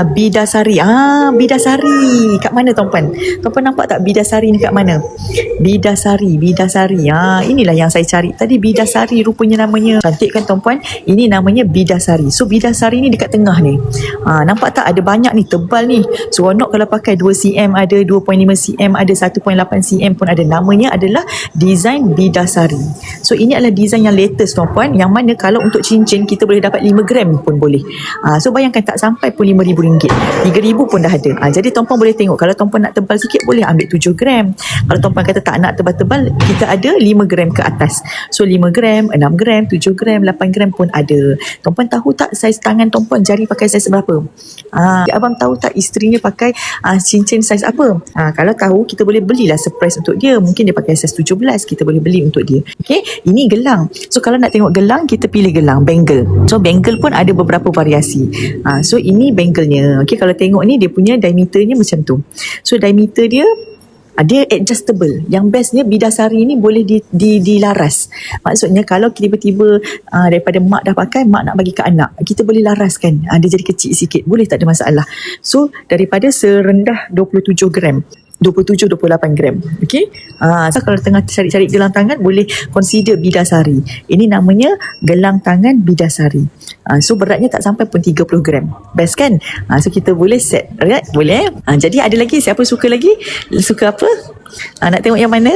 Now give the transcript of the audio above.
Bidasari. Bidasari. Kat mana tuan-puan? Tuan-puan nampak tak Bidasari ni kat mana? Bidasari. Inilah yang saya cari tadi, Bidasari rupanya namanya. Cantik kan tuan-puan? Ini namanya Bidasari. So Bidasari ni dekat tengah ni. Nampak tak ada banyak ni, tebal ni. Seronok kalau pakai 2 cm ada, 2.5 cm ada, 1.8 cm pun ada. Namanya adalah design Bidasari. So ini adalah design yang latest tuan-puan, yang mana kalau untuk cincin kita boleh dapat 5 gram pun boleh. So bayangkan tak sampai pun RM5,000, RM3,000 pun dah ada. Jadi tuan-puan boleh tengok, kalau tuan-puan nak tebal sikit boleh ambil 7 gram. Kalau tuan-puan kata tak nak tebal-tebal, kita ada 5 gram ke atas. So 5 gram, 6 gram, 7 gram, 8 gram pun ada. Tuan-puan tahu tak saiz tangan tuan-puan jari pakai saiz berapa? Abang tahu tak isterinya pakai cincin saiz apa? Kalau tahu, kita boleh belilah surprise untuk dia. Mungkin dia pakai saiz 17, kita boleh beli untuk dia. Okay, ini gelang. So kalau nak tengok gelang, kita pilih gelang, bangle. So bangle pun ada beberapa variasi. So ini bangle-nya. Okay, kalau tengok ni dia punya diameternya macam tu. So diameter dia adjustable. Yang bestnya Bidasari ni boleh dilaras. Maksudnya kalau tiba-tiba daripada mak dah pakai, mak nak bagi ke anak, kita boleh laraskan. Dia jadi kecil sikit, boleh, tak ada masalah. So daripada serendah 27 gram, 27-28 gram. Okay. So kalau tengah cari-cari gelang tangan, boleh consider Bidasari. Ini namanya gelang tangan Bidasari. So beratnya tak sampai pun 30 gram. Best kan? So kita boleh set, right? Boleh. Jadi ada lagi, siapa suka lagi? Suka apa? Nak tengok yang mana?